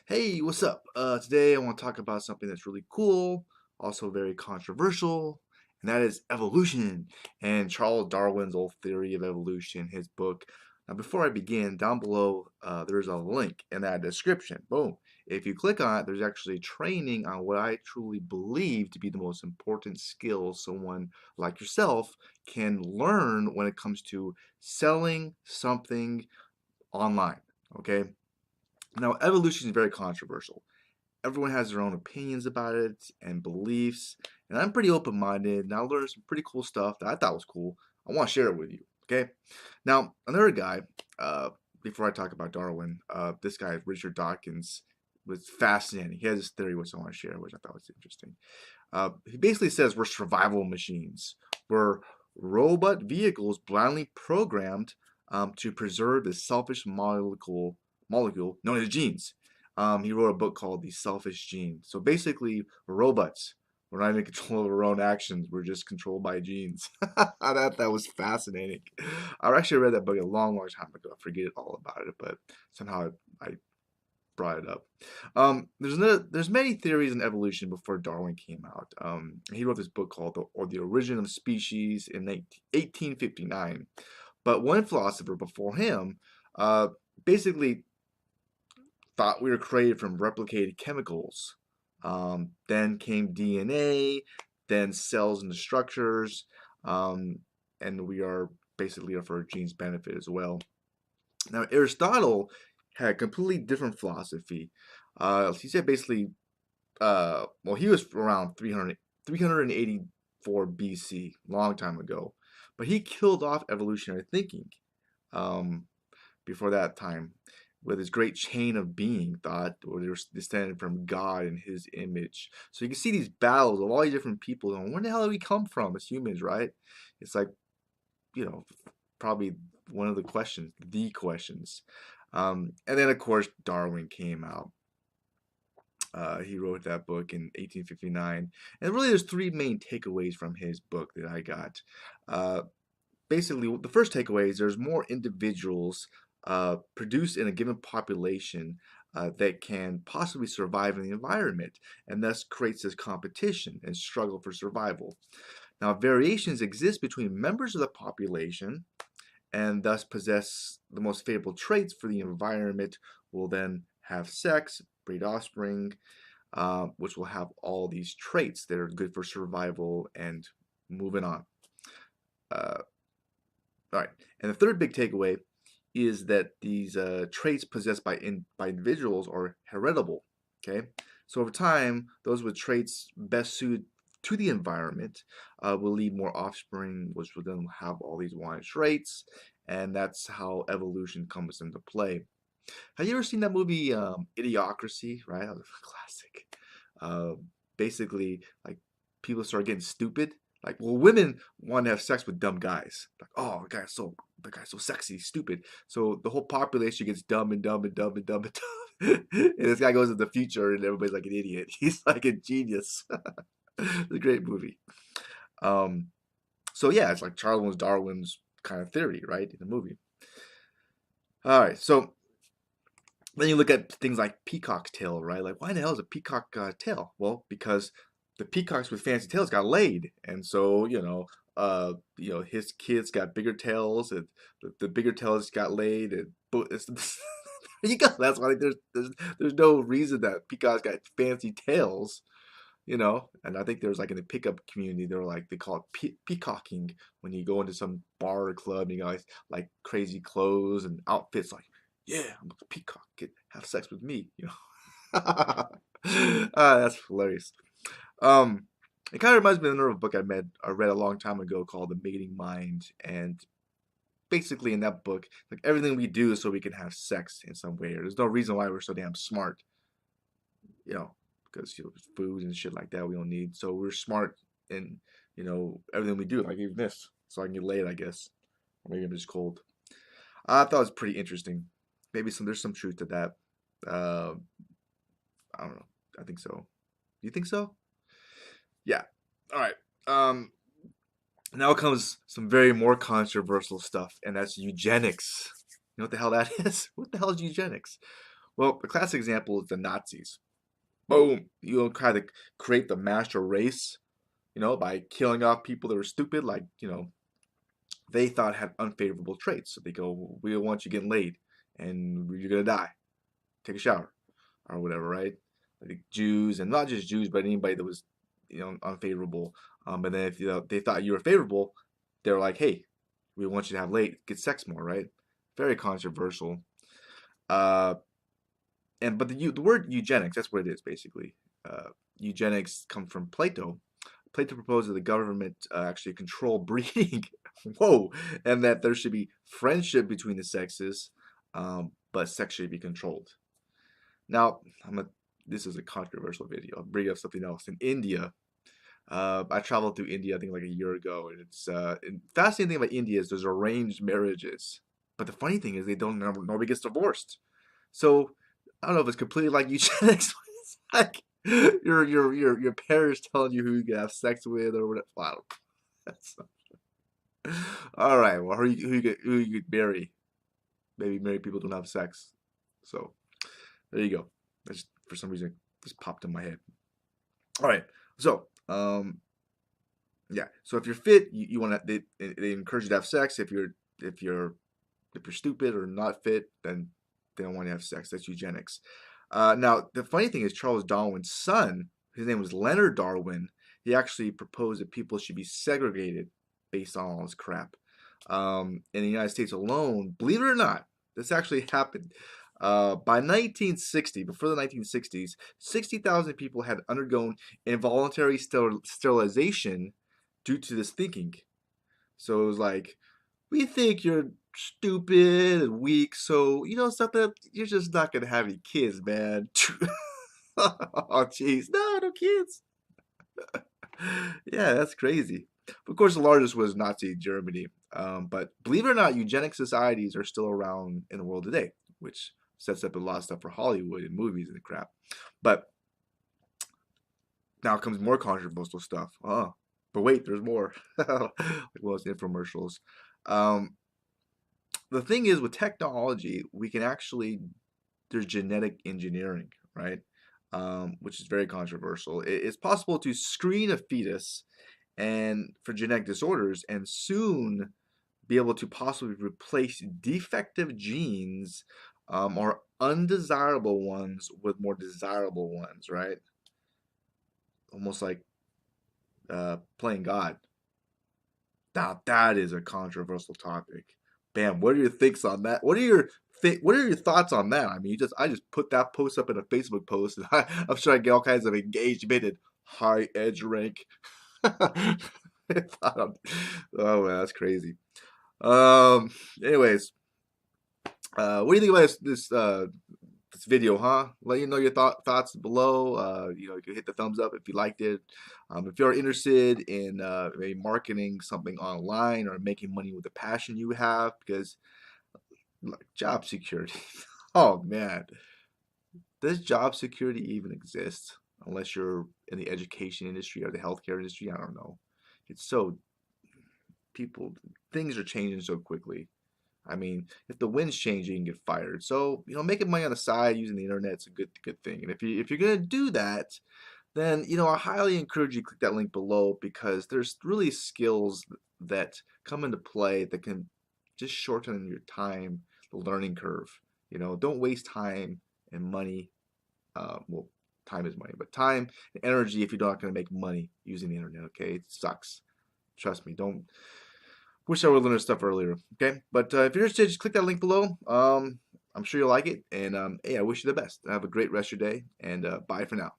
Hey, what's up? Today I want to talk about something that's really cool, also very controversial, and that is evolution and Charles Darwin's old theory of evolution, his book. Now, before I begin, down below there's a link in that description. Boom. If you click on it, there's actually training on what I truly believe to be the most important skills someone like yourself can learn when it comes to selling something online. Okay? Now, evolution is very controversial. Everyone has their own opinions about it and beliefs, and I'm pretty open-minded, and I learned some pretty cool stuff that I thought was cool. I want to share it with you, okay? Now, another guy, before I talk about Darwin, this guy, Richard Dawkins, was fascinating. He has this theory which I want to share, which I thought was interesting. He basically says we're survival machines. We're robot vehicles blindly programmed to preserve the selfish molecule known as genes. He wrote a book called The Selfish Gene. So basically, we're robots. We're not in control of our own actions. We're just controlled by genes. That was fascinating. I actually read that book a long, long time ago. I forget all about it, but somehow I brought it up. There's many theories in evolution before Darwin came out. He wrote this book called The Origin of Species in 1859. But one philosopher before him uh, basically thought we were created from replicated chemicals. Then came DNA, then cells and the structures, and we are basically for our genes benefit as well. Now, Aristotle had a completely different philosophy. He said basically, well, he was around 384 BC, long time ago, but he killed off evolutionary thinking um, before that time with his great chain of being thought, or they were descended from God in his image. So you can see these battles of all these different people going, where the hell do we come from as humans, right? It's like, you know, probably one of the questions. And then, of course, Darwin came out. He wrote that book in 1859. And really, there's three main takeaways from his book that I got. Uh, Basically, the first takeaway is there's more individuals produced in a given population that can possibly survive in the environment, and thus creates this competition and struggle for survival. Now, variations exist between members of the population and thus possess the most favorable traits for the environment, will then have sex, breed offspring, which will have all these traits that are good for survival and moving on. Uh, all right, and the third big takeaway is that these traits possessed by individuals are heritable. Okay, so over time, those with traits best suited to the environment will lead more offspring, which will then have all these wanted traits, and that's how evolution comes into play. Have you ever seen that movie Idiocracy? Right, that was a classic. Uh, Basically, like people start getting stupid. Like, well, women want to have sex with dumb guys. Like, oh, the guy's so sexy, stupid. So the whole population gets dumb and dumb and dumb and dumb and dumb. And this guy goes into the future, and everybody's like an idiot. He's like a genius. It's a great movie. Um, so yeah, it's like Charles Darwin's kind of theory, right, in the movie. All right, so then you look at things like peacock's tail, right? Like, why the hell is a peacock tail? Well, because the peacocks with fancy tails got laid, and so his kids got bigger tails, and the bigger tails got laid, and there you go. That's why there's no reason that peacocks got fancy tails, And I think there's like in the pickup community, they call it peacocking when you go into some bar or club and you guys like crazy clothes and outfits like, yeah, I'm a peacock. Have sex with me. That's hilarious. Um, it kind of reminds me of another book I read a long time ago called The Mating Mind, and basically in that book, like everything we do is so we can have sex in some way. There's no reason why we're so damn smart, you know, because food and shit like that we don't need. So we're smart in everything we do, like even this, so I can get laid, I guess, or maybe I'm just cold. I thought it was pretty interesting. Maybe there's some truth to that. Uh, I don't know. I think so. Do you think so? Yeah. All right. Um, Now comes some very more controversial stuff, and that's eugenics. You know what the hell that is? What the hell is eugenics? Well, a classic example is the Nazis. Boom, try to create the master race, by killing off people that were stupid, like, they thought had unfavorable traits. So they go, we don't want you getting laid, and you're gonna die. Take a shower, or whatever, right? Like Jews, and not just Jews, but anybody that was, unfavorable. And then if they thought you were favorable, they're like, hey, we want you to have get sex more, right? Very controversial. Uh, but the word eugenics, that's what it is basically. Eugenics comes from Plato. Plato proposed that the government actually control breeding. Whoa, and that there should be friendship between the sexes, but sex should be controlled. Now, this is a controversial video. I'll bring up something else. In India, I traveled through India, I think like a year ago, and and fascinating thing about India is there's arranged marriages. But the funny thing is nobody gets divorced. So I don't know if it's completely like eugenics. It's like your parents telling you who you can have sex with or whatever. Wow. That's all right. Well, who you could marry? Maybe married people don't have sex. So there you go. That's for some reason just popped in my head. All right. So yeah. So if you're fit, you want to. They encourage you to have sex. If you're stupid or not fit, then they don't want to have sex. That's eugenics. Now, the funny thing is, Charles Darwin's son, his name was Leonard Darwin, he actually proposed that people should be segregated based on all this crap. In the United States alone, believe it or not, this actually happened. By 1960, before the 1960s, 60,000 people had undergone involuntary sterilization due to this thinking. So it was like, we think you're stupid and weak, so something, you're just not gonna have any kids, man. Oh jeez, no kids. Yeah, that's crazy. Of course, the largest was Nazi Germany. But believe it or not, eugenic societies are still around in the world today, which sets up a lot of stuff for Hollywood and movies and crap. But now comes more controversial stuff. Oh, but wait, there's more. Like those infomercials. The thing is, with technology, we can actually, there's genetic engineering, right? Which is very controversial. It's possible to screen a fetus and for genetic disorders and soon be able to possibly replace defective genes or undesirable ones with more desirable ones, right? Almost like playing God. Now that is a controversial topic. Bam, what are your thinks on that? What are your thoughts on that? I mean, I just put that post up in a Facebook post, and I'm sure I get all kinds of engagement and high edge rank. Oh man, that's crazy. Anyways, what do you think about this video, huh? Let you know your thoughts below. You can hit the thumbs up if you liked it. If you're interested in maybe marketing something online or making money with the passion you have, because like, job security. Oh man, does job security even exist unless you're in the education industry or the healthcare industry? I don't know. It's so things are changing so quickly. I mean, if the wind's changing, you can get fired. So, making money on the side using the internet is a good thing. And if you're gonna do that, then I highly encourage you to click that link below, because there's really skills that come into play that can just shorten your time, the learning curve. Don't waste time and money. Well, time is money, but time and energy if you're not gonna make money using the internet. Okay, it sucks. Trust me. Don't. Wish I would have learned stuff earlier. Okay, but if you're interested, just click that link below. I'm sure you'll like it, and hey, I wish you the best. Have a great rest of your day, and bye for now.